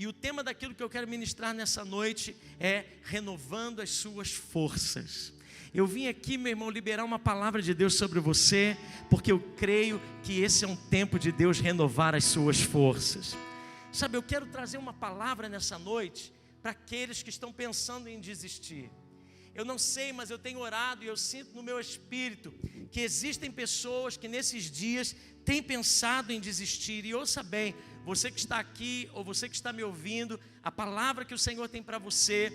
E o tema daquilo que eu quero ministrar nessa noite é renovando as suas forças. Eu vim aqui, meu irmão, liberar uma palavra de Deus sobre você, porque eu creio que esse é um tempo de Deus renovar as suas forças. Sabe, eu quero trazer uma palavra nessa noite para aqueles que estão pensando em desistir. Eu não sei, mas eu tenho orado e eu sinto no meu espírito que existem pessoas que nesses dias têm pensado em desistir. E ouça bem, você que está aqui ou você que está me ouvindo, a palavra que o Senhor tem para você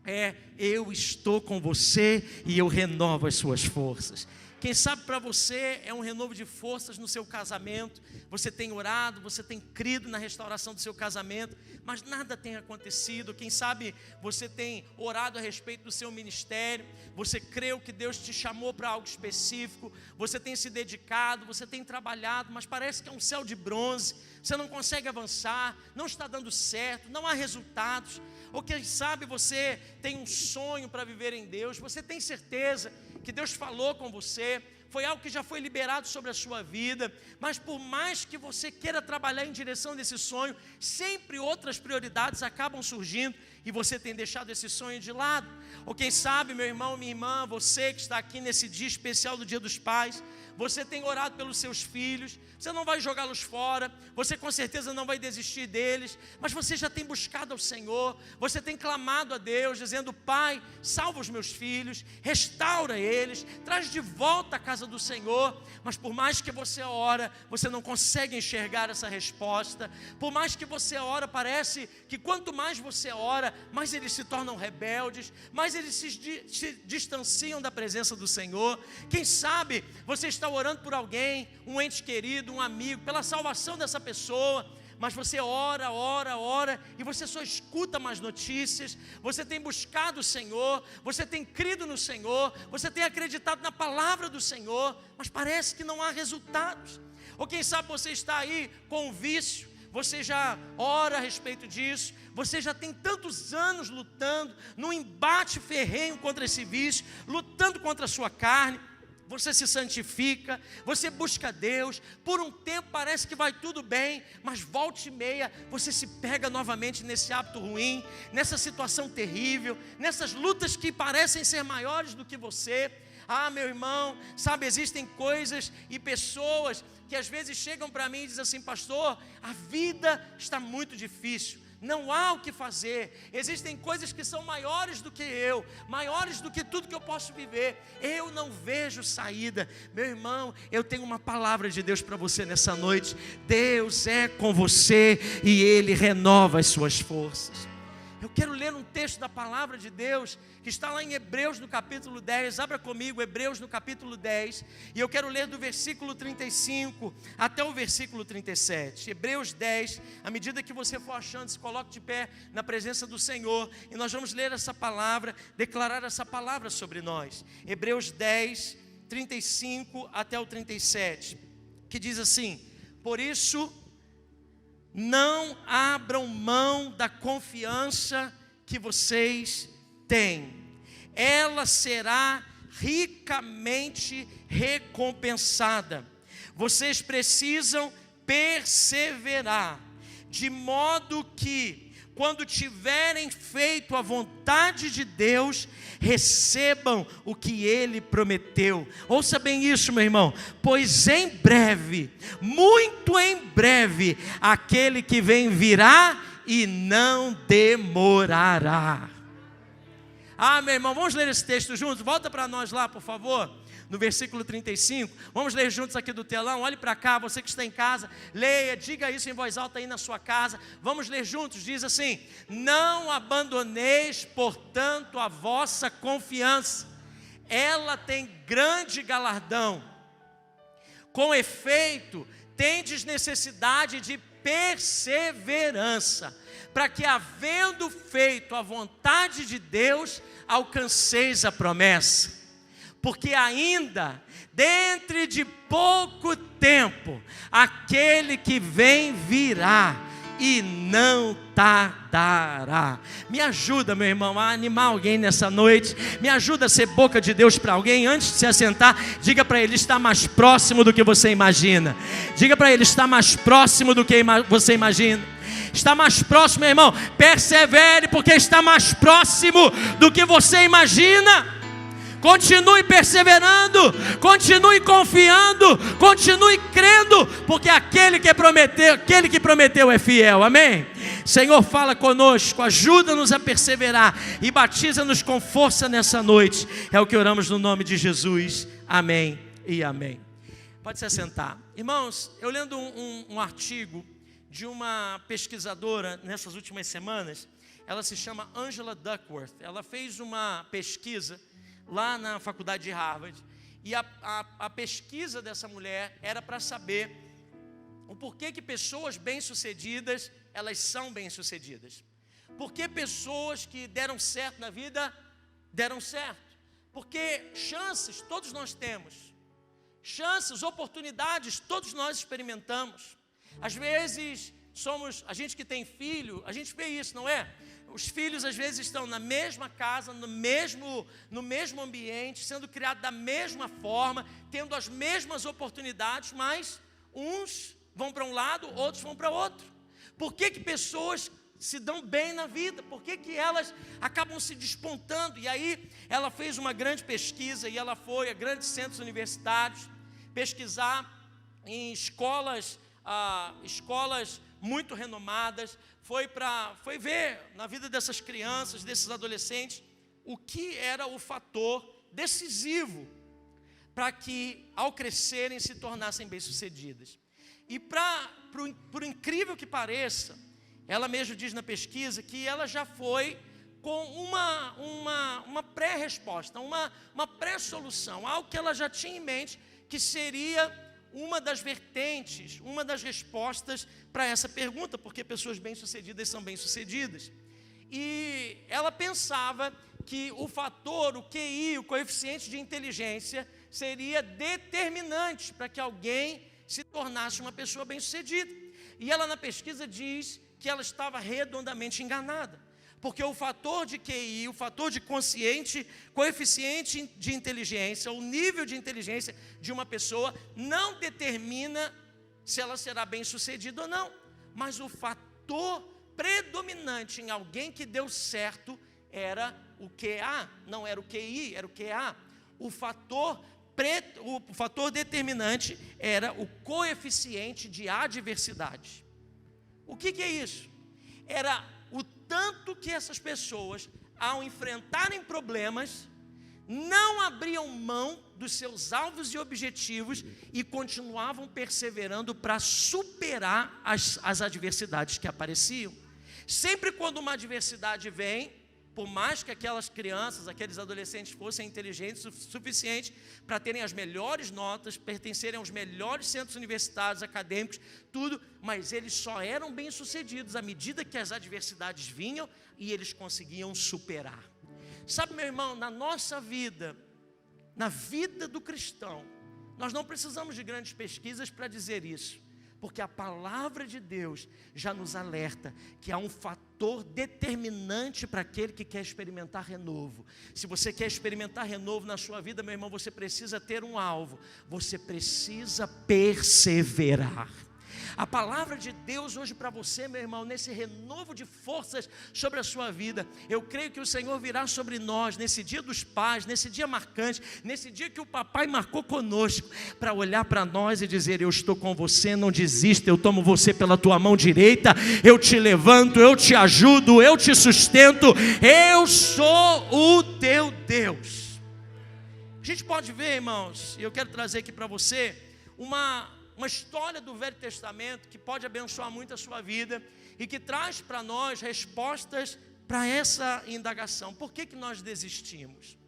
é: eu estou com você e eu renovo as suas forças. Quem sabe para você é um renovo de forças no seu casamento. Você tem orado, você tem crido na restauração do seu casamento, mas nada tem acontecido. Quem sabe você tem orado a respeito do seu ministério. Você creu que Deus te chamou para algo específico. Você tem se dedicado, você tem trabalhado, mas parece que é um céu de bronze. Você não consegue avançar, não está dando certo, não há resultados. Ou quem sabe você tem um sonho para viver em Deus. Você tem certeza que Deus falou com você, foi algo que já foi liberado sobre a sua vida, mas por mais que você queira trabalhar em direção desse sonho, sempre outras prioridades acabam surgindo e você tem deixado esse sonho de lado. Ou quem sabe, meu irmão, minha irmã, você que está aqui nesse dia especial do Dia dos Pais, você tem orado pelos seus filhos, você não vai jogá-los fora, você com certeza não vai desistir deles, mas você já tem buscado ao Senhor, você tem clamado a Deus, dizendo: Pai, salva os meus filhos, restaura eles, traz de volta a casa do Senhor. Mas por mais que você ora, você não consegue enxergar essa resposta. Por mais que você ora, parece que quanto mais você ora, mais eles se tornam rebeldes, mais eles se distanciam da presença do Senhor. Quem sabe você está orando por alguém, um ente querido, um amigo, pela salvação dessa pessoa, mas você ora e você só escuta mais notícias. Você tem buscado o Senhor, você tem crido no Senhor, você tem acreditado na palavra do Senhor, mas parece que não há resultados. Ou quem sabe você está aí com um vício, você já ora a respeito disso, você já tem tantos anos lutando num embate ferrenho contra esse vício, lutando contra a sua carne. Você se santifica, você busca Deus, por um tempo parece que vai tudo bem, mas volta e meia você se pega novamente nesse hábito ruim, nessa situação terrível, nessas lutas que parecem ser maiores do que você. Ah, meu irmão, sabe, existem coisas e pessoas que às vezes chegam para mim e dizem assim: pastor, a vida está muito difícil. Não há o que fazer, existem coisas que são maiores do que eu, maiores do que tudo que eu posso viver, eu não vejo saída. Meu irmão, eu tenho uma palavra de Deus para você nessa noite: Deus é com você e Ele renova as suas forças. Eu quero ler um texto da palavra de Deus que está lá em Hebreus no capítulo 10, abra comigo Hebreus no capítulo 10, e eu quero ler do versículo 35 até o versículo 37, Hebreus 10, à medida que você for achando, se coloque de pé na presença do Senhor, e nós vamos ler essa palavra, declarar essa palavra sobre nós, Hebreus 10, 35 até o 37, que diz assim: por isso, não abram mão da confiança que vocês têm, ela será ricamente recompensada. Vocês precisam perseverar, de modo que, quando tiverem feito a vontade de Deus, recebam o que Ele prometeu. Ouça bem isso, meu irmão: pois em breve, muito em breve, aquele que vem virá e não demorará. Ah, meu irmão, vamos ler esse texto juntos? Volta para nós lá, por favor, no versículo 35, vamos ler juntos aqui do telão. Olhe para cá, você que está em casa, leia, diga isso em voz alta aí na sua casa. Vamos ler juntos, diz assim: não abandoneis, portanto, a vossa confiança, ela tem grande galardão. Com efeito, tendes necessidade de perseverança, para que, havendo feito a vontade de Deus, alcanceis a promessa. Porque ainda, dentro de pouco tempo, aquele que vem virá e não tardará. Me ajuda, meu irmão, a animar alguém nessa noite. Me ajuda a ser boca de Deus para alguém. Antes de se assentar, diga para ele: está mais próximo do que você imagina. Diga para ele: está mais próximo do que você imagina. Está mais próximo, meu irmão. Persevere, porque está mais próximo do que você imagina. Continue perseverando, continue confiando, continue crendo, porque aquele que prometeu é fiel, amém? Senhor, fala conosco, ajuda-nos a perseverar e batiza-nos com força nessa noite, é o que oramos no nome de Jesus, amém e amém. Pode se assentar. Irmãos, eu lendo um artigo de uma pesquisadora nessas últimas semanas, ela se chama Angela Duckworth, ela fez uma pesquisa lá na faculdade de Harvard, e a pesquisa dessa mulher era para saber o porquê que pessoas bem-sucedidas, elas são bem-sucedidas. Por que pessoas que deram certo na vida, deram certo? Porque chances todos nós temos, chances, oportunidades todos nós experimentamos. Às vezes a gente que tem filho, a gente vê isso, não é? Os filhos às vezes estão na mesma casa, no mesmo ambiente, sendo criados da mesma forma, tendo as mesmas oportunidades, mas uns vão para um lado, outros vão para outro. Por que pessoas se dão bem na vida? Por que elas acabam se despontando? E aí ela fez uma grande pesquisa e ela foi a grandes centros universitários pesquisar em escolas muito renomadas, foi ver na vida dessas crianças, desses adolescentes, o que era o fator decisivo para que, ao crescerem, se tornassem bem-sucedidas. E por incrível que pareça, ela mesmo diz na pesquisa que ela já foi com uma pré-resposta, uma pré-solução, algo que ela já tinha em mente, que seria uma das vertentes, uma das respostas para essa pergunta, porque pessoas bem-sucedidas são bem-sucedidas. E ela pensava que o fator, o QI, o coeficiente de inteligência, seria determinante para que alguém se tornasse uma pessoa bem-sucedida. E ela na pesquisa diz que ela estava redondamente enganada, porque o fator de QI, o fator de coeficiente de inteligência, o nível de inteligência de uma pessoa não determina se ela será bem-sucedida ou não, mas o fator predominante em alguém que deu certo era o QA, não era o QI, era o QA. O fator determinante era o coeficiente de adversidade. O que é isso? Era o tanto que essas pessoas, ao enfrentarem problemas, não abriam mão dos seus alvos e objetivos e continuavam perseverando para superar as adversidades que apareciam. Sempre quando uma adversidade vem, por mais que aquelas crianças, aqueles adolescentes fossem inteligentes o suficiente para terem as melhores notas, pertencerem aos melhores centros universitários, acadêmicos, tudo, mas eles só eram bem-sucedidos à medida que as adversidades vinham e eles conseguiam superar. Sabe, meu irmão, na nossa vida, na vida do cristão, nós não precisamos de grandes pesquisas para dizer isso, porque a palavra de Deus já nos alerta que há um fator determinante para aquele que quer experimentar renovo. Se você quer experimentar renovo na sua vida, meu irmão, você precisa ter um alvo, você precisa perseverar. A palavra de Deus hoje para você, meu irmão, nesse renovo de forças sobre a sua vida, eu creio que o Senhor virá sobre nós nesse dia dos pais, nesse dia marcante, nesse dia que o papai marcou conosco, para olhar para nós e dizer: eu estou com você, não desista, eu tomo você pela tua mão direita, eu te levanto, eu te ajudo, eu te sustento, eu sou o teu Deus. A gente pode ver, irmãos, e eu quero trazer aqui para você uma história do Velho Testamento que pode abençoar muito a sua vida e que traz para nós respostas para essa indagação. Por que nós desistimos?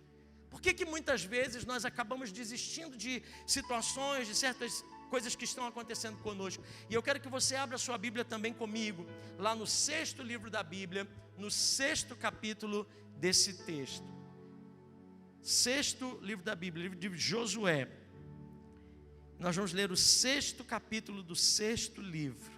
Por que muitas vezes nós acabamos desistindo de situações, de certas coisas que estão acontecendo conosco? E eu quero que você abra a sua Bíblia também comigo, lá no 6º livro da Bíblia, no 6º capítulo desse texto. 6º livro da Bíblia, livro de Josué. Nós vamos ler o 6º capítulo do 6º livro.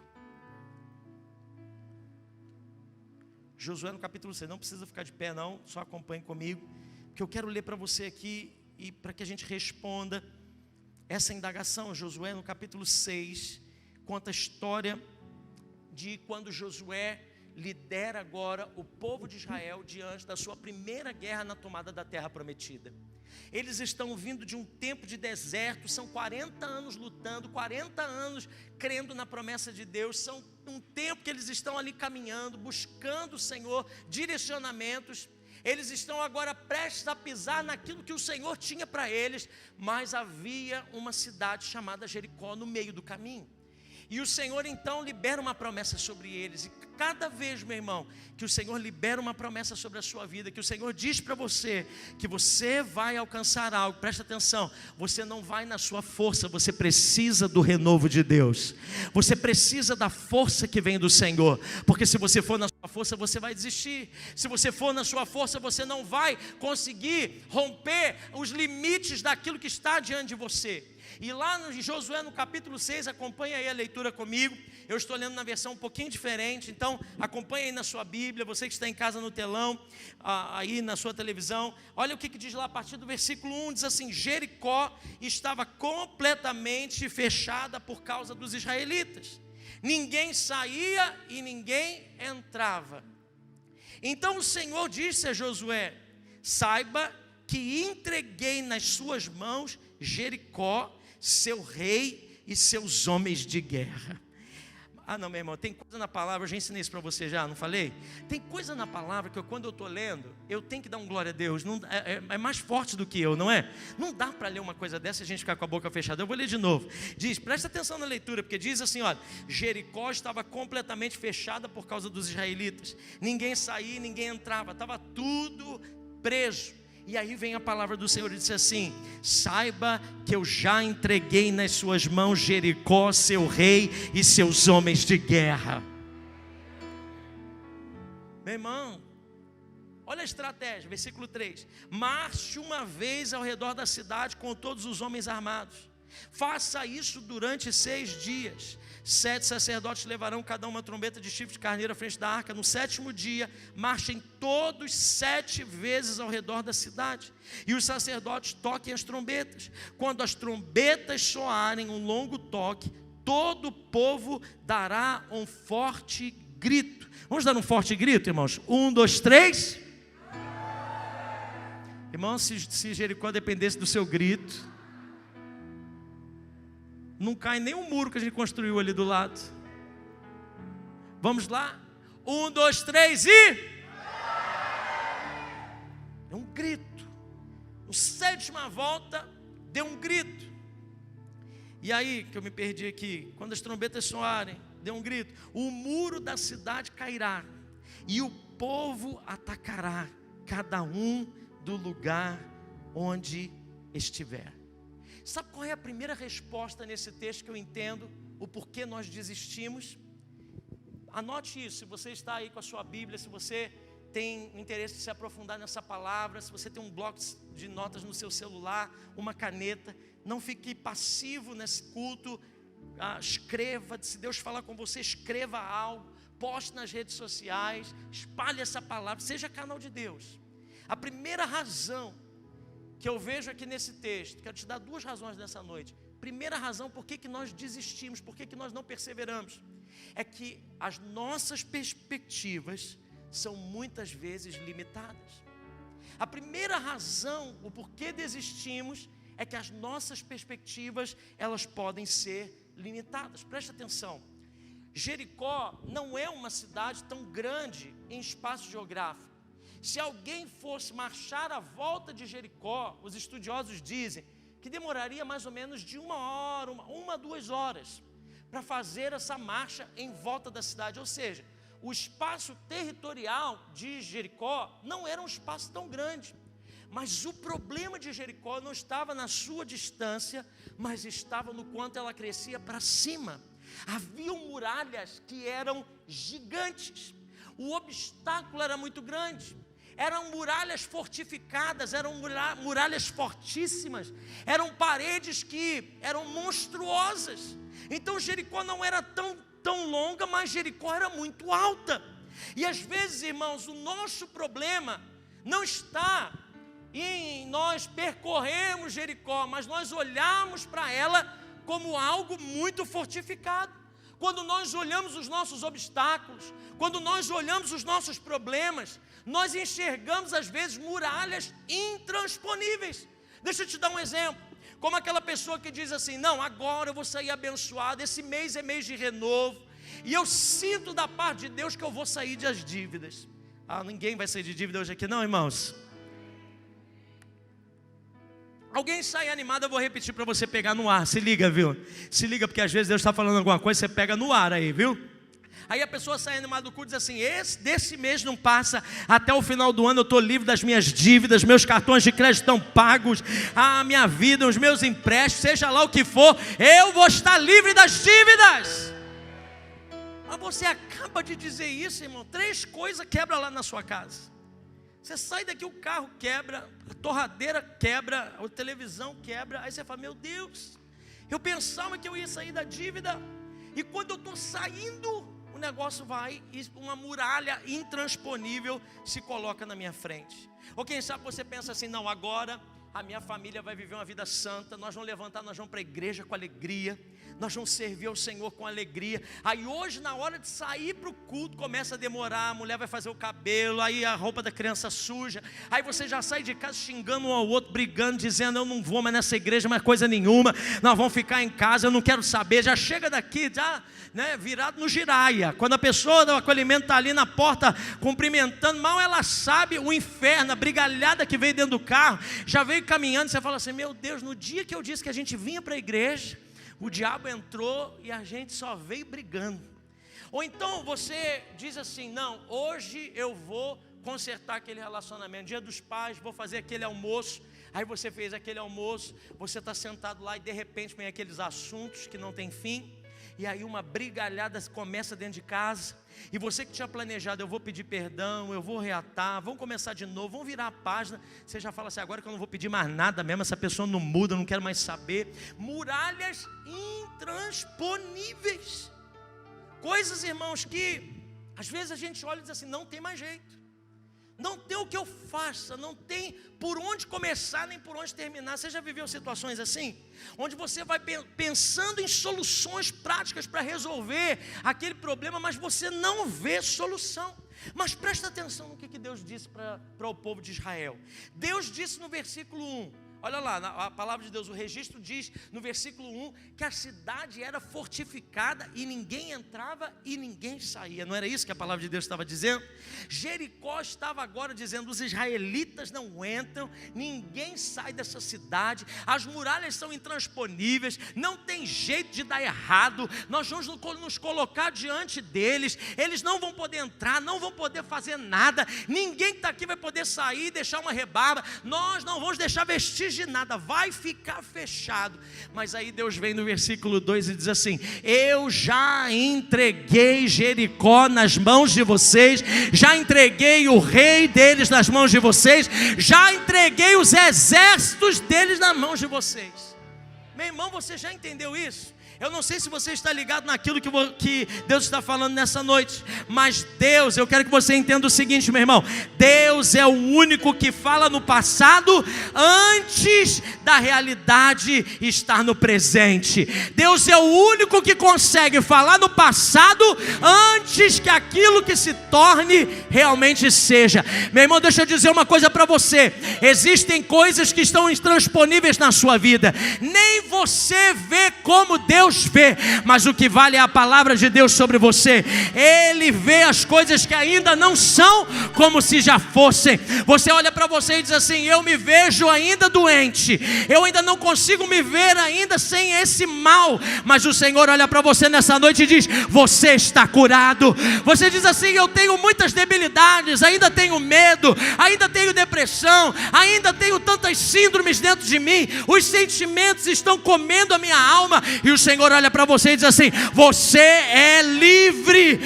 Josué no capítulo 6, não precisa ficar de pé não, só acompanhe comigo, porque eu quero ler para você aqui, e para que a gente responda essa indagação. Josué no capítulo 6, conta a história de quando Josué lidera agora o povo de Israel diante da sua primeira guerra na tomada da terra prometida. Eles estão vindo de um tempo de deserto, são 40 anos lutando, 40 anos crendo na promessa de Deus, são um tempo que eles estão ali caminhando, buscando o Senhor, direcionamentos. Eles estão agora prestes a pisar naquilo que o Senhor tinha para eles, mas havia uma cidade chamada Jericó no meio do caminho. E o Senhor então libera uma promessa sobre eles. E cada vez, meu irmão, que o Senhor libera uma promessa sobre a sua vida, que o Senhor diz para você que você vai alcançar algo, presta atenção, você não vai na sua força, você precisa do renovo de Deus. Você precisa da força que vem do Senhor, porque se você for na sua força, você vai desistir. Se você for na sua força, você não vai conseguir romper os limites daquilo que está diante de você. E lá no Josué, no capítulo 6, acompanha aí a leitura comigo. Eu estou lendo na versão um pouquinho diferente, então acompanha aí na sua Bíblia. Você que está em casa no telão, aí na sua televisão, olha o que diz lá a partir do versículo 1, diz assim: Jericó estava completamente fechada por causa dos israelitas. Ninguém saía e ninguém entrava. Então o Senhor disse a Josué: saiba que entreguei nas suas mãos Jericó, seu rei e seus homens de guerra. Não, meu irmão, tem coisa na palavra, eu já ensinei isso para você já, não falei? Tem coisa na palavra que quando eu estou lendo, eu tenho que dar um glória a Deus, não, é mais forte do que eu, não é? Não dá para ler uma coisa dessa e a gente ficar com a boca fechada. Eu vou ler de novo. Diz, presta atenção na leitura, porque diz assim, olha: Jericó estava completamente fechada por causa dos israelitas. Ninguém saía, ninguém entrava, estava tudo preso. E aí vem a palavra do Senhor e diz assim: saiba que eu já entreguei nas suas mãos Jericó, seu rei e seus homens de guerra. Meu irmão, olha a estratégia, versículo 3: marche uma vez ao redor da cidade com todos os homens armados. Faça isso durante 6 dias. 7 sacerdotes levarão cada uma trombeta de chifre de carneiro à frente da arca. No 7º dia, marchem todos 7 vezes ao redor da cidade. E os sacerdotes toquem as trombetas. Quando as trombetas soarem um longo toque, todo o povo dará um forte grito. Vamos dar um forte grito, irmãos? 1, 2, 3. Irmãos, se Jericó dependesse do seu grito, não cai nem um muro que a gente construiu ali do lado. Vamos lá? 1, 2, 3 e... é um grito. No 7ª volta, deu um grito. E aí, que eu me perdi aqui, quando as trombetas soarem, deu um grito: o muro da cidade cairá, e o povo atacará, cada um do lugar onde estiver. Sabe qual é a primeira resposta nesse texto que eu entendo o porquê nós desistimos? Anote isso, se você está aí com a sua Bíblia, se você tem interesse em se aprofundar nessa palavra, se você tem um bloco de notas no seu celular, uma caneta, não fique passivo nesse culto, escreva, se Deus falar com você, escreva algo, poste nas redes sociais, espalhe essa palavra, seja canal de Deus. A primeira razão que eu vejo aqui nesse texto, quero te dar 2 razões nessa noite. Primeira razão, por que nós desistimos, por que nós não perseveramos, é que as nossas perspectivas são muitas vezes limitadas. A primeira razão, o porquê desistimos, é que as nossas perspectivas, elas podem ser limitadas. Presta atenção, Jericó não é uma cidade tão grande em espaço geográfico. Se alguém fosse marchar à volta de Jericó, os estudiosos dizem que demoraria mais ou menos de 1 hora, 1 a 2 horas, para fazer essa marcha em volta da cidade. Ou seja, o espaço territorial de Jericó não era um espaço tão grande. Mas o problema de Jericó não estava na sua distância, mas estava no quanto ela crescia para cima. Haviam muralhas que eram gigantes. O obstáculo era muito grande. Eram muralhas fortificadas, eram muralhas fortíssimas, eram paredes que eram monstruosas. Então Jericó não era tão longa, mas Jericó era muito alta. E às vezes, irmãos, o nosso problema não está em nós percorrermos Jericó, mas nós olharmos para ela como algo muito fortificado, Quando nós olhamos os nossos obstáculos, quando nós olhamos os nossos problemas, nós enxergamos às vezes muralhas intransponíveis. Deixa eu te dar um exemplo. Como aquela pessoa que diz assim: não, agora eu vou sair abençoado, esse mês é mês de renovo, e eu sinto da parte de Deus que eu vou sair das dívidas. Ninguém vai sair de dívida hoje aqui não, irmãos? Alguém sai animado, eu vou repetir para você pegar no ar. Se liga, viu? Se liga, porque às vezes Deus está falando alguma coisa, você pega no ar aí, viu? Aí a pessoa sai animada do culto e diz assim: desse mês não passa, até o final do ano eu estou livre das minhas dívidas, meus cartões de crédito estão pagos, a minha vida, os meus empréstimos, seja lá o que for, eu vou estar livre das dívidas. Mas você acaba de dizer isso, irmão, 3 coisas quebram lá na sua casa. Você sai daqui, o carro quebra, a torradeira quebra, a televisão quebra. Aí você fala: meu Deus, eu pensava que eu ia sair da dívida, e quando eu estou saindo, o negócio vai e uma muralha intransponível se coloca na minha frente. Ou quem sabe você pensa assim: não, agora a minha família vai viver uma vida santa, nós vamos levantar, nós vamos para a igreja com alegria, nós vamos servir ao Senhor com alegria. Aí hoje, na hora de sair para o culto, começa a demorar, a mulher vai fazer o cabelo, aí a roupa da criança suja, aí você já sai de casa xingando um ao outro, brigando, dizendo: eu não vou mais nessa igreja, mais coisa nenhuma, nós vamos ficar em casa, eu não quero saber. Já chega daqui, já, né, virado no giraia. Quando a pessoa do acolhimento está ali na porta cumprimentando, mal ela sabe o inferno, a brigalhada que veio dentro do carro, já veio caminhando. Você fala assim: meu Deus, no dia que eu disse que a gente vinha para a igreja, o diabo entrou e a gente só veio brigando. Ou então você diz assim: não, hoje eu vou consertar aquele relacionamento, dia dos pais, vou fazer aquele almoço. Aí você fez aquele almoço, você está sentado lá e de repente vem aqueles assuntos que não tem fim, e aí uma brigalhada começa dentro de casa, e você que tinha planejado: eu vou pedir perdão, eu vou reatar, vamos começar de novo, vamos virar a página. Você já fala assim: agora que eu não vou pedir mais nada mesmo, essa pessoa não muda, eu não quero mais saber. Muralhas intransponíveis. Coisas, irmãos, que às vezes a gente olha e diz assim: não tem mais jeito, não tem o que eu faça, não tem por onde começar nem por onde terminar. Você já viveu situações assim? Onde você vai pensando em soluções práticas para resolver aquele problema, mas você não vê solução. Mas presta atenção no que Deus disse para o povo de Israel. Deus disse no versículo 1, olha lá, a palavra de Deus, o registro diz no versículo 1 que a cidade era fortificada e ninguém entrava e ninguém saía. Não era isso que a palavra de Deus estava dizendo? Jericó estava agora dizendo: os israelitas não entram, ninguém sai dessa cidade, as muralhas são intransponíveis, não tem jeito de dar errado, nós vamos nos colocar diante deles, eles não vão poder entrar, não vão poder fazer nada, ninguém que está aqui vai poder sair e deixar uma rebarba, nós não vamos deixar vestígio de nada, vai ficar fechado. Mas aí Deus vem no versículo 2 e diz assim: eu já entreguei Jericó nas mãos de vocês, já entreguei o rei deles nas mãos de vocês, já entreguei os exércitos deles nas mãos de vocês. Meu irmão, você já entendeu isso? Eu não sei se você está ligado naquilo que Deus está falando nessa noite, mas Deus, eu quero que você entenda o seguinte, meu irmão: Deus é o único que fala no passado antes da realidade estar no presente. Deus é o único que consegue falar no passado antes que aquilo que se torne realmente seja. Meu irmão, deixa eu dizer uma coisa para você: existem coisas que estão intransponíveis na sua vida, nem você vê como Deus vê, mas o que vale é a palavra de Deus sobre você. Ele vê as coisas que ainda não são como se já fossem. Você olha para você e diz assim: eu me vejo ainda doente, eu ainda não consigo me ver ainda sem esse mal, mas o Senhor olha para você nessa noite e diz: você está curado. Você diz assim: eu tenho muitas debilidades, ainda tenho medo, ainda tenho depressão, ainda tenho tantas síndromes dentro de mim, os sentimentos estão comendo a minha alma, e o Senhor olha para você e diz assim: você é livre.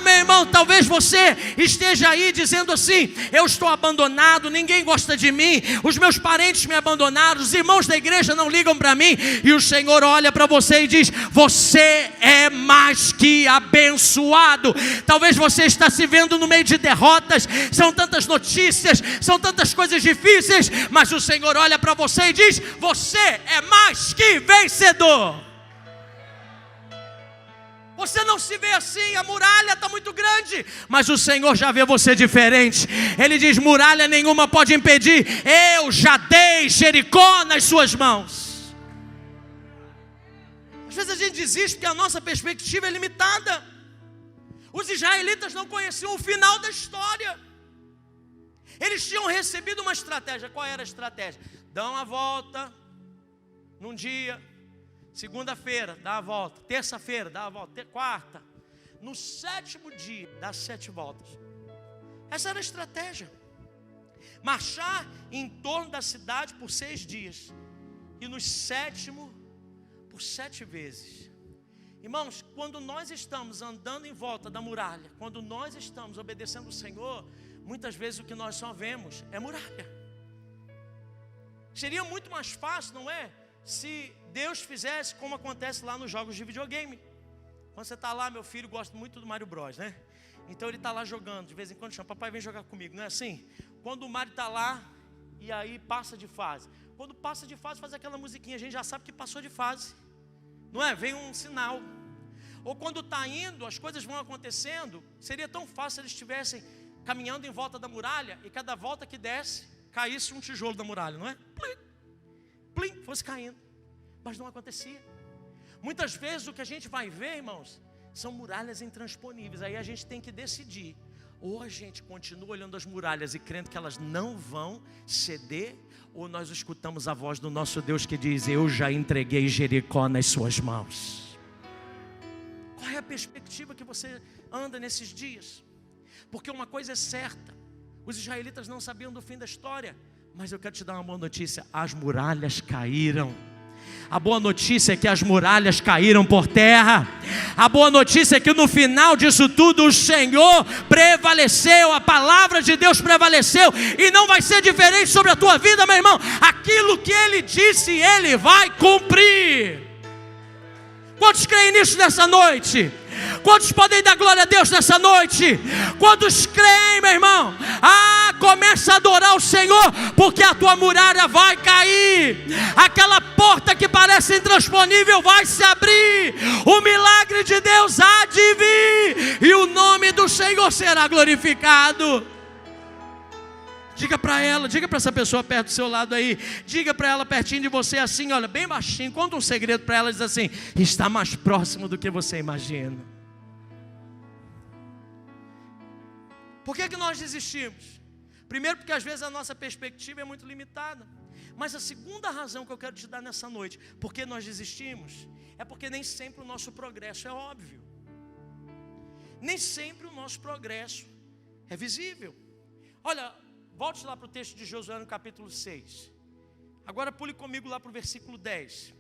Meu irmão, talvez você esteja aí dizendo assim: eu estou abandonado, ninguém gosta de mim, os meus parentes me abandonaram, os irmãos da igreja não ligam para mim, e o Senhor olha para você e diz: você é mais que abençoado. Talvez você está se vendo no meio de derrotas, são tantas notícias, são tantas coisas difíceis, mas o Senhor olha para você e diz: você é mais que vencedor. Você não se vê assim, a muralha está muito grande, mas o Senhor já vê você diferente. Ele diz: muralha nenhuma pode impedir, eu já dei Jericó nas suas mãos. Às vezes a gente desiste porque a nossa perspectiva é limitada. Os israelitas não conheciam o final da história. Eles tinham recebido uma estratégia. Qual era a estratégia? Dão a volta num dia, segunda-feira dá a volta, terça-feira dá a volta, quarta, no 7º dia dá 7 voltas. Essa era a estratégia. Marchar em torno da cidade por 6 dias, e no 7º por 7 vezes. Irmãos, quando nós estamos andando em volta da muralha, quando nós estamos obedecendo o Senhor, muitas vezes o que nós só vemos é muralha. Seria muito mais fácil, não é? Se Deus fizesse como acontece lá nos jogos de videogame. Quando você está lá, meu filho gosta muito do Mario Bros, né? Então ele está lá jogando, de vez em quando chama: papai, vem jogar comigo, não é assim? Quando o Mario está lá, e aí passa de fase. Quando passa de fase, faz aquela musiquinha, a gente já sabe que passou de fase, não é? Vem um sinal. Ou quando está indo, as coisas vão acontecendo. Seria tão fácil se eles estivessem caminhando em volta da muralha, e cada volta que desse, caísse um tijolo da muralha, não é? Plim, plim, fosse caindo. Mas não acontecia. Muitas vezes o que a gente vai ver, irmãos, são muralhas intransponíveis. Aí a gente tem que decidir: ou a gente continua olhando as muralhas e crendo que elas não vão ceder, ou nós escutamos a voz do nosso Deus que diz: eu já entreguei Jericó nas suas mãos. Qual é a perspectiva que você anda nesses dias? Porque uma coisa é certa: os israelitas não sabiam do fim da história. Mas eu quero te dar uma boa notícia: as muralhas caíram. A boa notícia é que as muralhas caíram por terra. A boa notícia é que no final disso tudo o Senhor prevaleceu, a palavra de Deus prevaleceu, e não vai ser diferente sobre a tua vida, meu irmão. Aquilo que Ele disse, Ele vai cumprir. Quantos creem nisso nessa noite? Quantos podem dar glória a Deus nessa noite? Quantos creem, meu irmão? Começa a adorar o Senhor, porque a tua muralha vai cair. Aquela porta que parece intransponível vai se abrir. O milagre de Deus há de vir, e o nome do Senhor será glorificado. Diga para ela, diga para essa pessoa perto do seu lado aí, diga para ela pertinho de você assim, olha, bem baixinho, conta um segredo para ela, diz assim: está mais próximo do que você imagina. Por que nós desistimos? Primeiro, porque às vezes a nossa perspectiva é muito limitada. Mas a segunda razão que eu quero te dar nessa noite, porque nós desistimos, é porque nem sempre o nosso progresso é óbvio. Nem sempre o nosso progresso é visível. Olha, volte lá para o texto de Josué no capítulo 6. Agora pule comigo lá para o versículo 10.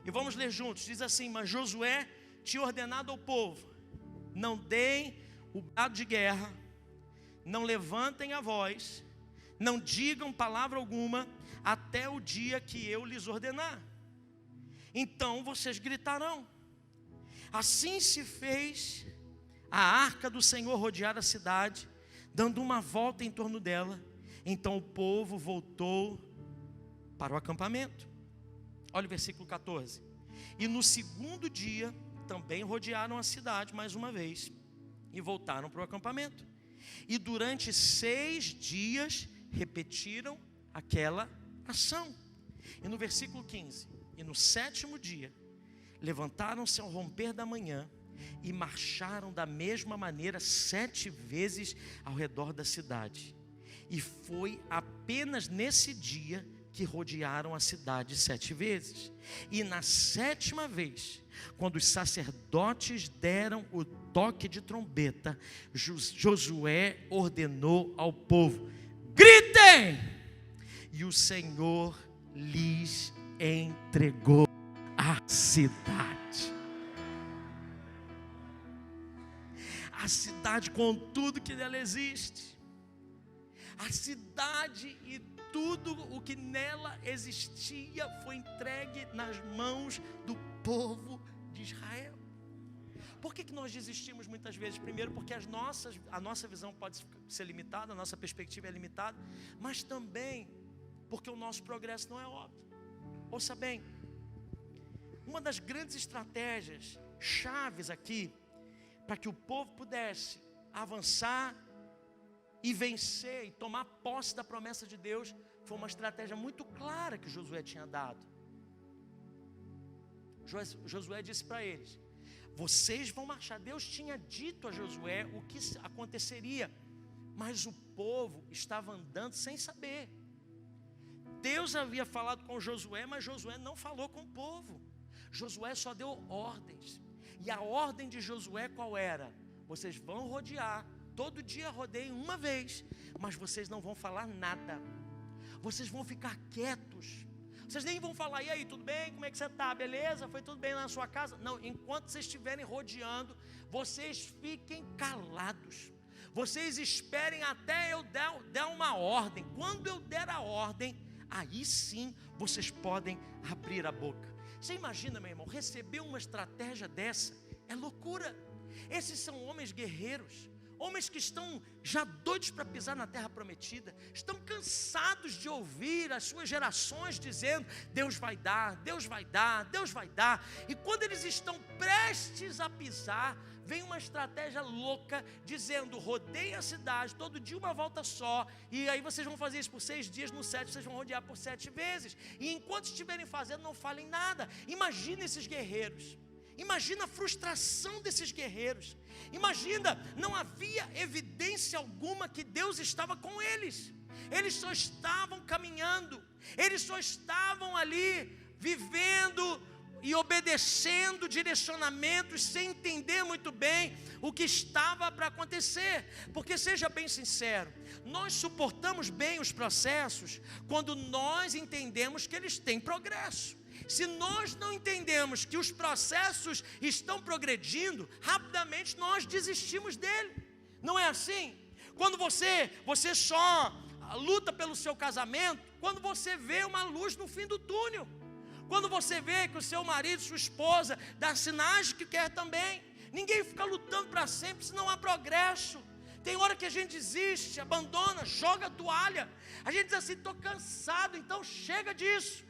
E vamos ler juntos. Diz assim: mas Josué tinha ordenado ao povo: não deem o brado de guerra, não levantem a voz, não digam palavra alguma, até o dia que eu lhes ordenar. Então vocês gritarão. Assim se fez a arca do Senhor rodear a cidade, dando uma volta em torno dela. Então o povo voltou para o acampamento. Olha o versículo 14. E no 2º dia também rodearam a cidade mais uma vez, e voltaram para o acampamento. E durante 6 dias repetiram aquela ação. E no versículo 15: e no 7º dia levantaram-se ao romper da manhã e marcharam da mesma maneira 7 vezes ao redor da cidade. E foi apenas nesse dia que rodearam a cidade 7 vezes. E na 7ª vez, quando os sacerdotes deram o toque de trombeta, Josué ordenou ao povo: gritem! E o Senhor lhes entregou a cidade. A cidade com tudo que nela existe. A cidade e tudo o que nela existia foi entregue nas mãos do povo de Israel. Por que nós desistimos muitas vezes? Primeiro, porque a nossa visão pode ser limitada, a nossa perspectiva é limitada, mas também porque o nosso progresso não é óbvio. Ouça bem, uma das grandes estratégias chaves aqui para que o povo pudesse avançar e vencer e tomar posse da promessa de Deus. Foi uma estratégia muito clara que Josué tinha dado. Josué disse para eles: vocês vão marchar. Deus tinha dito a Josué o que aconteceria, mas o povo estava andando sem saber. Deus havia falado com Josué, mas Josué não falou com o povo. Josué só deu ordens. E a ordem de Josué qual era? Vocês vão rodear. Todo dia rodeiem uma vez, mas vocês não vão falar nada. Vocês vão ficar quietos. Vocês nem vão falar: e aí, tudo bem? Como é que você está? Beleza? Foi tudo bem na sua casa? Não, enquanto vocês estiverem rodeando, vocês fiquem calados. Vocês esperem até eu dar uma ordem. Quando eu der a ordem, aí sim vocês podem abrir a boca. Você imagina, meu irmão, receber uma estratégia dessa é loucura. Esses são homens guerreiros, homens que estão já doidos para pisar na terra prometida, estão cansados de ouvir as suas gerações dizendo: Deus vai dar, Deus vai dar, Deus vai dar. E quando eles estão prestes a pisar, vem uma estratégia louca dizendo: rodeiem a cidade, todo dia uma volta só, e aí vocês vão fazer isso por 6 dias, no 7 vocês vão rodear por 7 vezes, e enquanto estiverem fazendo, não falem nada. Imagina esses guerreiros. Imagina a frustração desses guerreiros. Imagina, não havia evidência alguma que Deus estava com eles. Eles só estavam caminhando, eles só estavam ali vivendo e obedecendo direcionamentos, sem entender muito bem o que estava para acontecer. Porque, seja bem sincero, nós suportamos bem os processos quando nós entendemos que eles têm progresso. Se nós não entendemos que os processos estão progredindo, rapidamente nós desistimos dele. Não é assim? Quando você só luta pelo seu casamento quando você vê uma luz no fim do túnel. Quando você vê que o seu marido, sua esposa dá sinais que quer também. Ninguém fica lutando para sempre se não há progresso. Tem hora que a gente desiste, abandona, joga a toalha. A gente diz assim: estou cansado, então chega disso.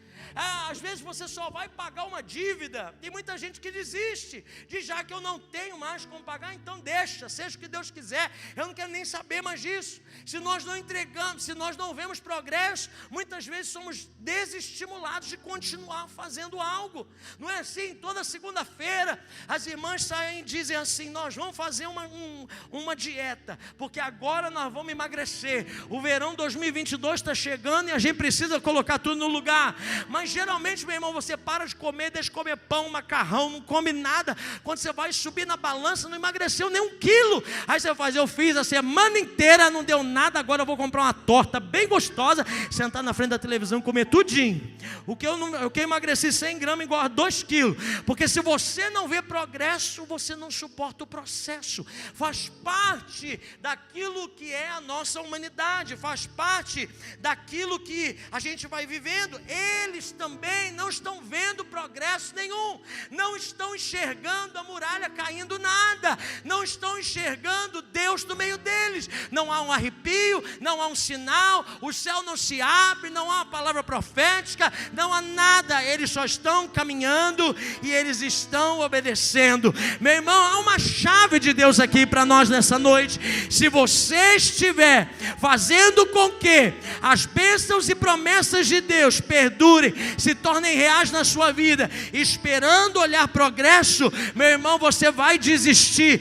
Às vezes você só vai pagar uma dívida. Tem muita gente que desiste, diz: já que eu não tenho mais como pagar, então deixa, seja o que Deus quiser, eu não quero nem saber mais disso. Se nós não entregamos, se nós não vemos progresso, muitas vezes somos desestimulados de continuar fazendo algo. Não é assim? Toda segunda-feira as irmãs saem e dizem assim: nós vamos fazer uma dieta, porque agora nós vamos emagrecer. O verão 2022 está chegando e a gente precisa colocar tudo no lugar. Mas geralmente, meu irmão, você para de comer, deixa de comer pão, macarrão, não come nada. Quando você vai subir na balança, não emagreceu nem 1 quilo. Aí você faz: eu fiz a semana inteira, não deu nada, agora eu vou comprar uma torta bem gostosa, sentar na frente da televisão e comer tudinho. O que eu emagreci 100 gramas engorda 2 quilos. Porque se você não vê progresso, você não suporta o processo. Faz parte daquilo que é a nossa humanidade, faz parte daquilo que a gente vai vivendo. Eles também não estão vendo progresso nenhum, não estão enxergando a muralha caindo nada, não estão enxergando Deus no meio deles. Não há um arrepio, não há um sinal, o céu não se abre, não há uma palavra profética, não há nada. Eles só estão caminhando e eles estão obedecendo. Meu irmão, há uma chave de Deus aqui para nós nessa noite. Se você estiver fazendo com que as bênçãos e promessas de Deus perdurem, se tornem reais na sua vida, esperando olhar progresso, meu irmão, você vai desistir.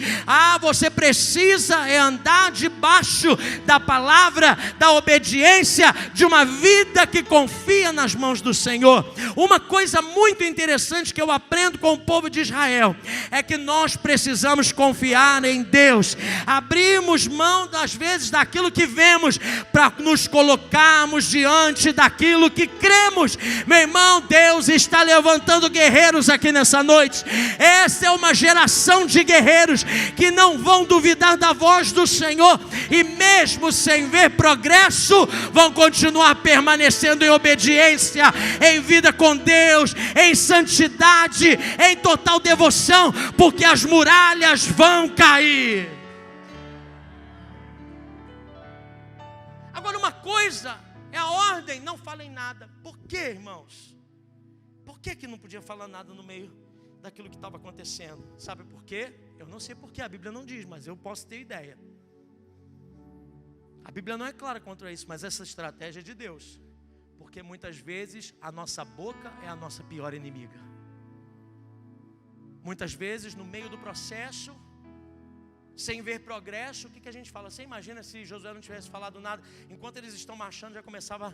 Você precisa andar debaixo da palavra, da obediência, de uma vida que confia nas mãos do Senhor. Uma coisa muito interessante que eu aprendo com o povo de Israel é que nós precisamos confiar em Deus. Abrimos mão às vezes daquilo que vemos para nos colocarmos diante daquilo que cremos. Meu irmão, Deus está levantando guerreiros aqui nessa noite. Essa é uma geração de guerreiros que não vão duvidar da voz do Senhor, e mesmo sem ver progresso, vão continuar permanecendo em obediência, em vida com Deus, em santidade, em total devoção, porque as muralhas vão cair. Agora, uma coisa é a ordem: não falem nada. Por quê, irmãos? Por que não podia falar nada no meio daquilo que estava acontecendo. Sabe por quê? Eu não sei por quê, a Bíblia não diz, mas eu posso ter ideia. A Bíblia não é clara contra isso, mas essa estratégia é de Deus. Porque muitas vezes a nossa boca é a nossa pior inimiga. Muitas vezes no meio do processo, sem ver progresso, o que a gente fala? Você imagina se Josué não tivesse falado nada? Enquanto eles estão marchando, já começava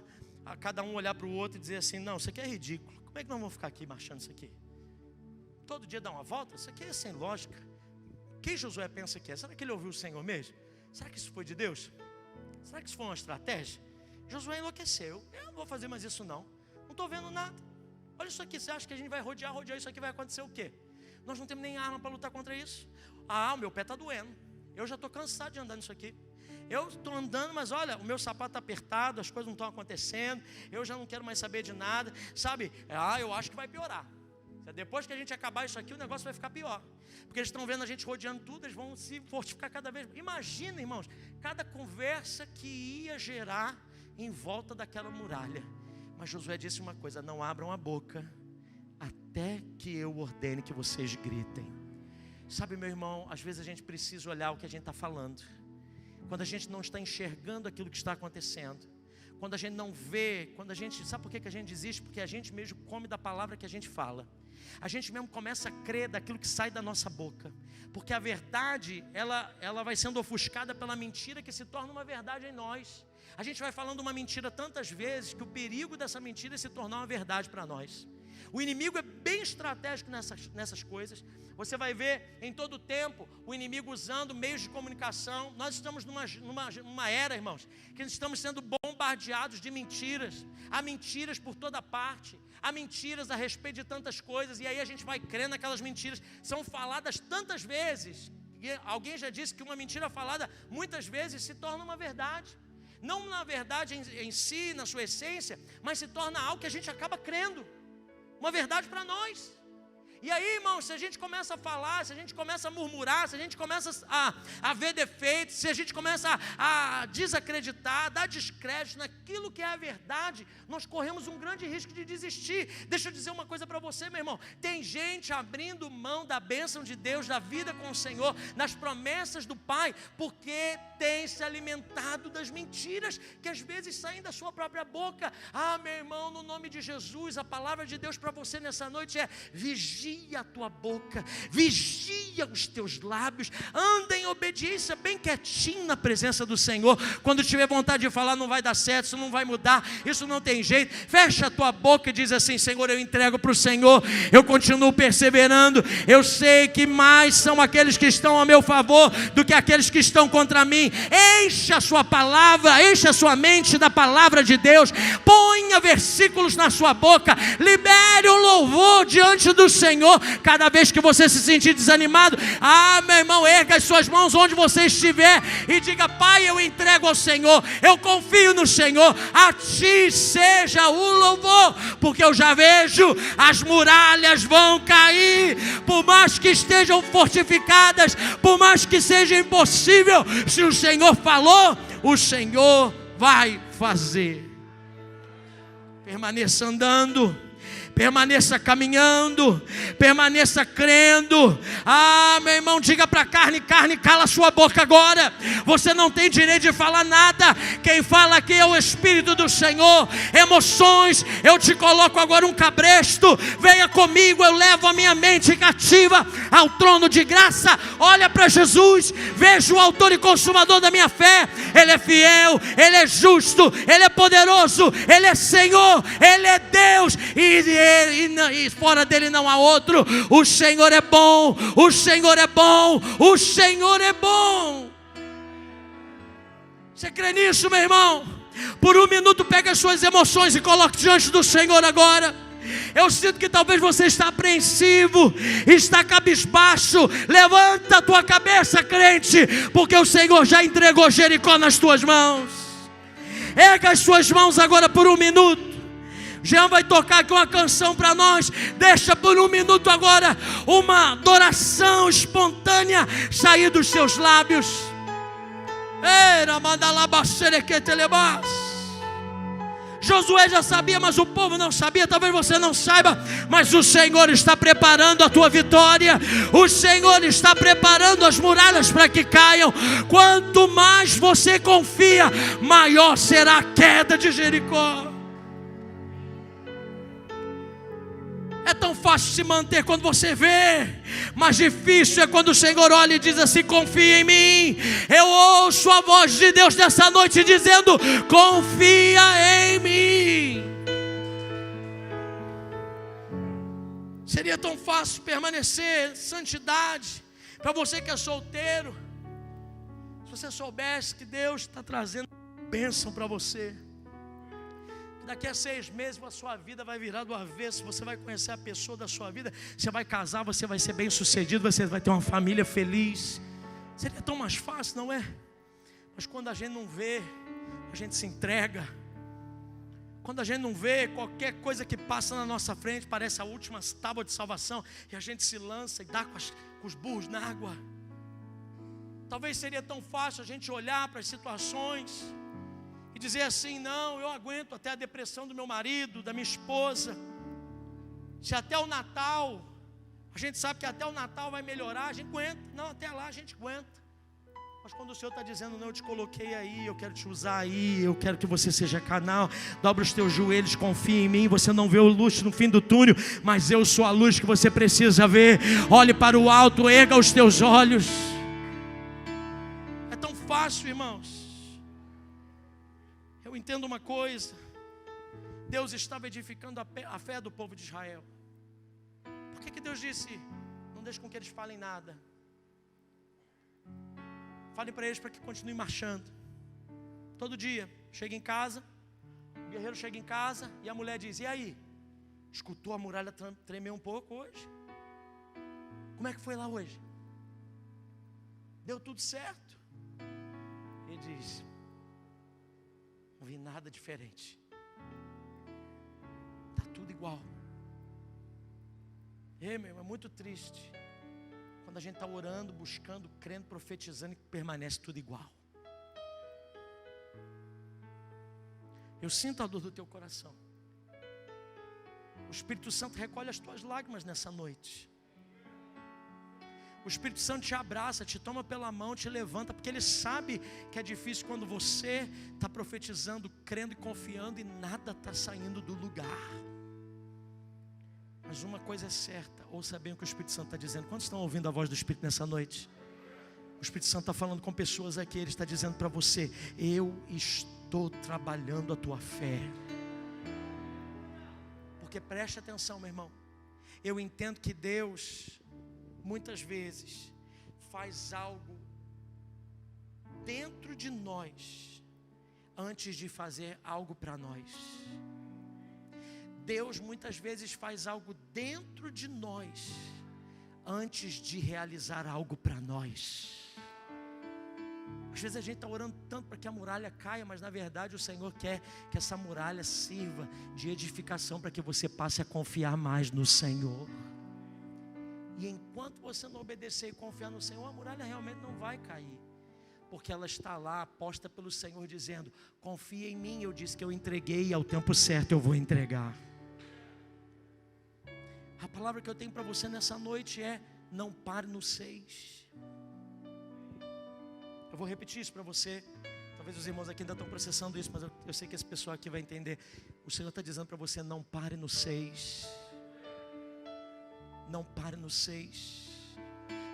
a cada um olhar para o outro e dizer assim: não, isso aqui é ridículo. Como é que nós vamos ficar aqui marchando isso aqui? Todo dia dar uma volta? Isso aqui é sem lógica. Quem Josué pensa que é? Será que ele ouviu o Senhor mesmo? Será que isso foi de Deus? Será que isso foi uma estratégia? Josué enlouqueceu. Eu não vou fazer mais isso não. Não estou vendo nada. Olha isso aqui, você acha que a gente vai rodear isso aqui, vai acontecer o quê? Nós não temos nem arma para lutar contra isso. O meu pé está doendo. Eu já estou cansado de andar nisso aqui. Eu estou andando, mas olha, o meu sapato está apertado, as coisas não estão acontecendo. Eu já não quero mais saber de nada. Sabe, eu acho que vai piorar. Depois que a gente acabar isso aqui, o negócio vai ficar pior. Porque eles estão vendo a gente rodeando tudo, eles vão se fortificar cada vez. Imagina, irmãos, cada conversa que ia gerar em volta daquela muralha. Mas Josué disse uma coisa: não abram a boca até que eu ordene que vocês gritem. Sabe, meu irmão, às vezes a gente precisa olhar o que a gente está falando. Quando a gente não está enxergando aquilo que está acontecendo, quando a gente não vê, sabe por que a gente desiste? Porque a gente mesmo come da palavra que a gente fala. A gente mesmo começa a crer daquilo que sai da nossa boca. Porque a verdade, ela vai sendo ofuscada pela mentira que se torna uma verdade em nós. A gente vai falando uma mentira tantas vezes que o perigo dessa mentira é se tornar uma verdade para nós. O inimigo é bem estratégico nessas coisas. Você vai ver em todo o tempo o inimigo usando meios de comunicação. Nós estamos numa era, irmãos, que estamos sendo bombardeados de mentiras. Há mentiras por toda parte. Há mentiras a respeito de tantas coisas. E aí a gente vai crendo naquelas mentiras. São faladas tantas vezes. E alguém já disse que uma mentira falada muitas vezes se torna uma verdade. Não na verdade em si, na sua essência, mas se torna algo que a gente acaba crendo. Uma verdade para nós. E aí, irmão, se a gente começa a falar, se a gente começa a murmurar, se a gente começa a ver defeitos, se a gente começa a desacreditar, dar descrédito naquilo que é a verdade, nós corremos um grande risco de desistir. Deixa eu dizer uma coisa para você, meu irmão. Tem gente abrindo mão da bênção de Deus, da vida com o Senhor, das promessas do Pai, porque tem se alimentado das mentiras que às vezes saem da sua própria boca. Meu irmão, no nome de Jesus, a palavra de Deus para você nessa noite é: vigia a tua boca, vigia os teus lábios, anda em obediência bem quietinho na presença do Senhor. Quando tiver vontade de falar, não vai dar certo, isso não vai mudar, isso não tem jeito, fecha a tua boca e diz assim: Senhor, eu entrego para o Senhor, eu continuo perseverando, eu sei que mais são aqueles que estão a meu favor do que aqueles que estão contra mim. Encha a sua palavra, encha a sua mente da palavra de Deus, ponha versículos na sua boca, libere o louvor diante do Senhor. Cada vez que você se sentir desanimado, meu irmão, erga as suas mãos onde você estiver e diga: Pai, eu entrego ao Senhor, eu confio no Senhor, a Ti seja o louvor, porque eu já vejo as muralhas vão cair, por mais que estejam fortificadas, por mais que seja impossível, se o Senhor falou, o Senhor vai fazer. Permaneça andando, permaneça caminhando, permaneça crendo. Meu irmão, diga para a carne: cala sua boca agora, você não tem direito de falar nada. Quem fala aqui é o Espírito do Senhor. Emoções, eu te coloco agora um cabresto, venha comigo, eu levo a minha mente cativa ao trono de graça. Olha para Jesus, veja o autor e consumador da minha fé. Ele é fiel, Ele é justo, Ele é poderoso, Ele é Senhor, Ele é Deus, e fora dele não há outro. O Senhor é bom, o Senhor é bom, o Senhor é bom. Você crê nisso, meu irmão? Por um minuto pega as suas emoções e coloque diante do Senhor agora. Eu sinto que talvez você está apreensivo, está cabisbaixo. Levanta a tua cabeça, crente, porque o Senhor já entregou Jericó nas tuas mãos. Erga as suas mãos agora por um minuto. Jean vai tocar aqui uma canção para nós. Deixa por um minuto agora uma adoração espontânea sair dos seus lábios. Josué já sabia, mas o povo não sabia. Talvez você não saiba, mas o Senhor está preparando a tua vitória. O Senhor está preparando as muralhas para que caiam. Quanto mais você confia, maior será a queda de Jericó. É tão fácil se manter quando você vê, mas difícil é quando o Senhor olha e diz assim: confia em mim. Eu ouço a voz de Deus nessa noite dizendo: confia em mim. Seria tão fácil permanecer santidade para você que é solteiro, se você soubesse que Deus está trazendo bênção para você. Daqui a 6 meses a sua vida vai virar do avesso. Você vai conhecer a pessoa da sua vida. Você vai casar, você vai ser bem sucedido. Você vai ter uma família feliz. Seria tão mais fácil, não é? Mas quando a gente não vê, a gente se entrega. Quando a gente não vê, qualquer coisa que passa na nossa frente parece a última tábua de salvação, e a gente se lança e dá com os burros na água. Talvez seria tão fácil a gente olhar para as situações e dizer assim: não, eu aguento até a depressão do meu marido, da minha esposa. Se até o Natal, a gente sabe que até o Natal vai melhorar, a gente aguenta. Não, até lá a gente aguenta. Mas quando o Senhor está dizendo: não, eu te coloquei aí, eu quero te usar aí, eu quero que você seja canal, dobra os teus joelhos, confia em mim. Você não vê o luz no fim do túnel, mas eu sou a luz que você precisa ver. Olhe para o alto, erga os teus olhos. É tão fácil, irmãos. Eu entendo uma coisa: Deus estava edificando a fé do povo de Israel. Por que Deus disse: não deixe com que eles falem nada? Falem para eles para que continuem marchando. Todo dia, chega em casa, o guerreiro chega em casa e a mulher diz: e aí? Escutou a muralha tremer um pouco hoje? Como é que foi lá hoje? Deu tudo certo? Ele diz: não vi nada diferente. Está tudo igual. Meu irmão, é muito triste quando a gente está orando, buscando, crendo, profetizando, e permanece tudo igual. Eu sinto a dor do teu coração. O Espírito Santo recolhe as tuas lágrimas nessa noite. O Espírito Santo te abraça, te toma pela mão, te levanta, porque Ele sabe que é difícil quando você está profetizando, crendo e confiando e nada está saindo do lugar. Mas uma coisa é certa, ouça bem o que o Espírito Santo está dizendo. Quantos estão ouvindo a voz do Espírito nessa noite? O Espírito Santo está falando com pessoas aqui. Ele está dizendo para você: eu estou trabalhando a tua fé. Porque preste atenção, meu irmão, eu entendo que Deus muitas vezes faz algo dentro de nós antes de fazer algo para nós. Deus muitas vezes faz algo dentro de nós antes de realizar algo para nós. Às vezes a gente está orando tanto para que a muralha caia, mas na verdade o Senhor quer que essa muralha sirva de edificação para que você passe a confiar mais no Senhor. E enquanto você não obedecer e confiar no Senhor, a muralha realmente não vai cair, porque ela está lá, posta pelo Senhor, dizendo: confia em mim, eu disse que eu entreguei, e ao tempo certo eu vou entregar. A palavra que eu tenho para você nessa noite é: não pare no 6. Eu vou repetir isso para você. Talvez os irmãos aqui ainda estão processando isso, mas eu sei que esse pessoal aqui vai entender. O Senhor está dizendo para você: não pare no 6. Não pare no 6.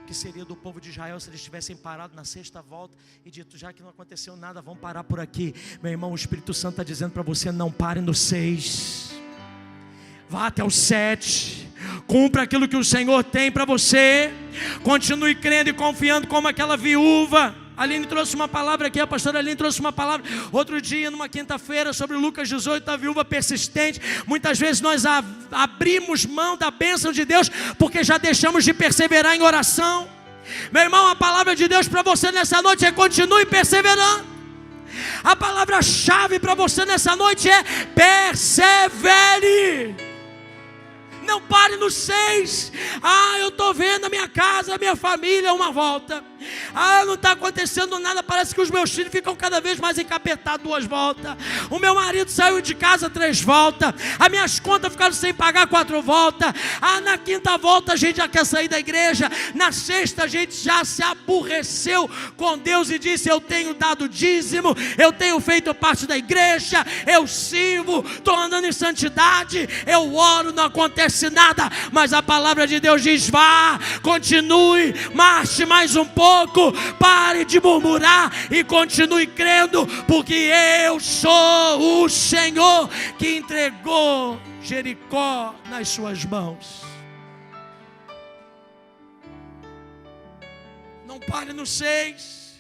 Que seria do povo de Israel se eles tivessem parado na 6ª volta e dito: já que não aconteceu nada, vamos parar por aqui. Meu irmão, o Espírito Santo está dizendo para você: não pare no 6. Vá até o 7. Cumpra aquilo que o Senhor tem para você. Continue crendo e confiando, como aquela viúva. A Aline trouxe uma palavra aqui, a pastora Aline trouxe uma palavra outro dia, numa quinta-feira, sobre Lucas 18, a viúva persistente. Muitas vezes nós abrimos mão da bênção de Deus porque já deixamos de perseverar em oração. Meu irmão, a palavra de Deus para você nessa noite é: continue perseverando. A palavra-chave para você nessa noite é: persevere. Não pare no 6. Eu estou vendo a minha casa, a minha família uma volta. Não está acontecendo nada, parece que os meus filhos ficam cada vez mais encapetados 2 voltas. O meu marido saiu de casa 3 voltas. As minhas contas ficaram sem pagar 4 voltas. Na 5ª volta a gente já quer sair da igreja. Na 6ª a gente já se aborreceu com Deus e disse: eu tenho dado dízimo, eu tenho feito parte da igreja, eu sirvo, estou andando em santidade, eu oro, não acontece nada. Mas a palavra de Deus diz: vá, continue, marche mais um pouco, pare de murmurar e continue crendo, porque eu sou o Senhor que entregou Jericó nas suas mãos. Não pare no 6.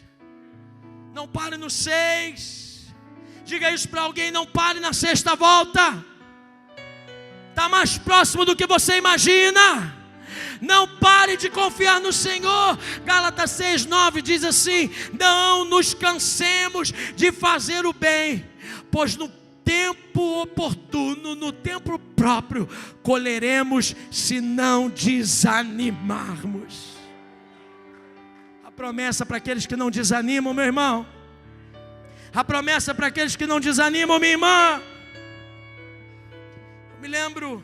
Não pare no 6. Diga isso para alguém: não pare na 6ª volta. Está mais próximo do que você imagina. Não pare de confiar no Senhor. Gálatas 6:9 diz assim: não nos cansemos de fazer o bem, pois no tempo oportuno, no tempo próprio, colheremos se não desanimarmos. A promessa para aqueles que não desanimam, meu irmão. A promessa para aqueles que não desanimam, minha irmã. Eu me lembro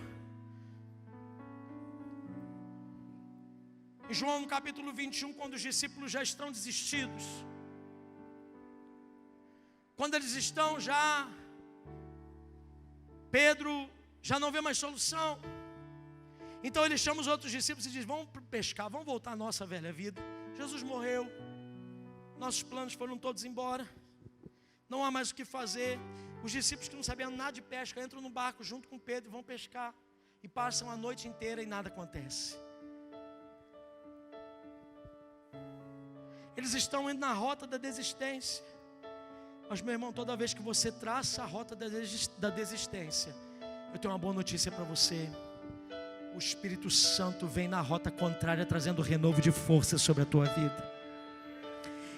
em João no capítulo 21, quando os discípulos já estão desistidos, quando eles estão já, Pedro já não vê mais solução, então ele chama os outros discípulos e diz: vamos pescar, vamos voltar à nossa velha vida. Jesus morreu, nossos planos foram todos embora, não há mais o que fazer. Os discípulos que não sabiam nada de pesca entram no barco junto com Pedro e vão pescar, e passam a noite inteira e nada acontece. Eles estão indo na rota da desistência. Mas, meu irmão, toda vez que você traça a rota da desistência, eu tenho uma boa notícia para você: o Espírito Santo vem na rota contrária, trazendo renovo de força sobre a tua vida.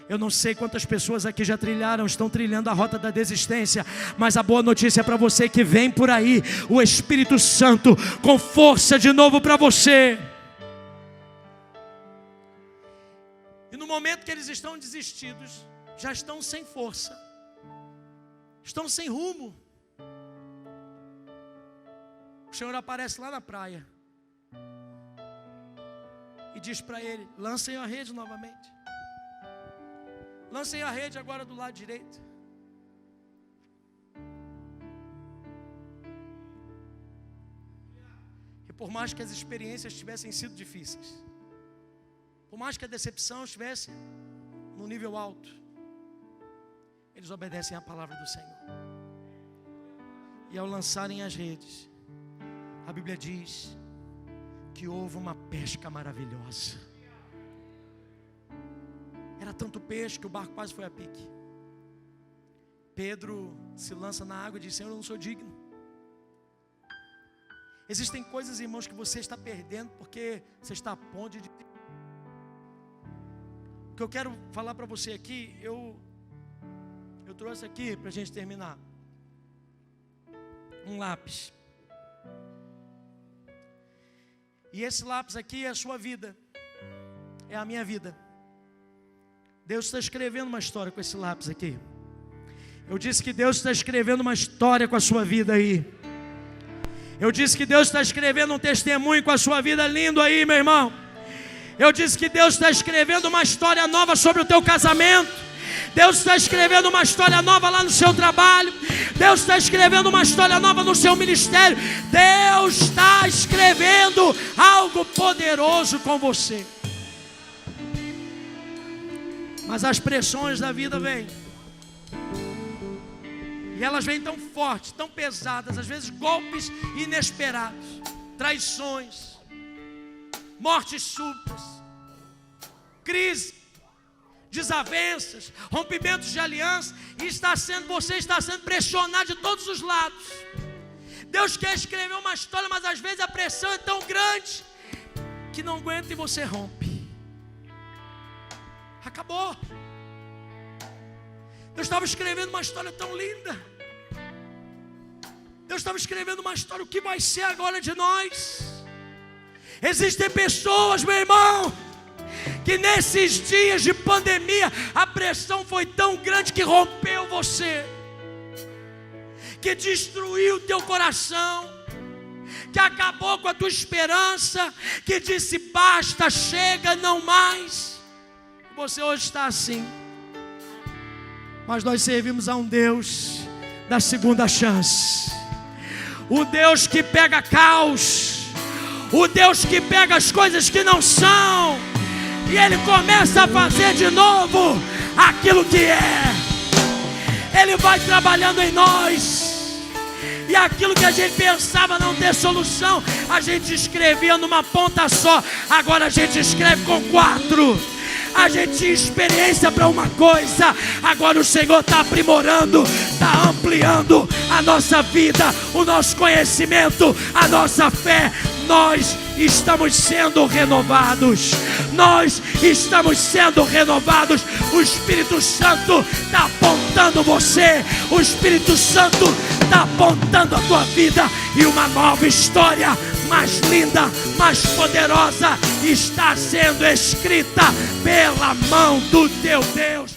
Eu não sei quantas pessoas aqui já estão trilhando a rota da desistência, mas a boa notícia é para você que vem por aí o Espírito Santo com força de novo para você. E no momento que eles estão desistidos, já estão sem força, estão sem rumo, o Senhor aparece lá na praia e diz para ele: lancem a rede novamente. Lancem a rede agora do lado direito. E por mais que as experiências tivessem sido difíceis, por mais que a decepção estivesse no nível alto, eles obedecem à palavra do Senhor. E ao lançarem as redes, a Bíblia diz que houve uma pesca maravilhosa. Era tanto peixe que o barco quase foi a pique. Pedro se lança na água e diz: Senhor, eu não sou digno. Existem coisas, irmãos, que você está perdendo porque você está a ponto de... O que eu quero falar para você aqui, eu trouxe aqui para a gente terminar um lápis. E esse lápis aqui é a sua vida, é a minha vida. Deus está escrevendo uma história com esse lápis aqui. Eu disse que Deus está escrevendo uma história com a sua vida aí. Eu disse que Deus está escrevendo um testemunho com a sua vida lindo aí, meu irmão. Eu disse que Deus está escrevendo uma história nova sobre o teu casamento. Deus está escrevendo uma história nova lá no seu trabalho. Deus está escrevendo uma história nova no seu ministério. Deus está escrevendo algo poderoso com você. Mas as pressões da vida vêm. E elas vêm tão fortes, tão pesadas, às vezes golpes inesperados, traições, mortes súbitas, crise, desavenças, rompimentos de aliança, e você está sendo pressionado de todos os lados. Deus quer escrever uma história, mas às vezes a pressão é tão grande que não aguenta e você rompe. Acabou. Deus estava escrevendo uma história tão linda. Deus estava escrevendo uma história, o que vai ser agora de nós? Existem pessoas, meu irmão, que nesses dias de pandemia a pressão foi tão grande que rompeu você, que destruiu o teu coração, que acabou com a tua esperança, que disse basta, chega, não mais. Você hoje está assim. Mas nós servimos a um Deus da segunda chance. O Deus que pega caos, o Deus que pega as coisas que não são, e Ele começa a fazer de novo aquilo que é. Ele vai trabalhando em nós, e aquilo que a gente pensava não ter solução, a gente escrevia numa ponta só, agora a gente escreve com 4. A gente tinha experiência para uma coisa, agora o Senhor está aprimorando, está ampliando a nossa vida, o nosso conhecimento, a nossa fé. Nós estamos sendo renovados. Nós estamos sendo renovados. O Espírito Santo está apontando você. O Espírito Santo está apontando a tua vida. E uma nova história mais linda, mais poderosa está sendo escrita pela mão do teu Deus.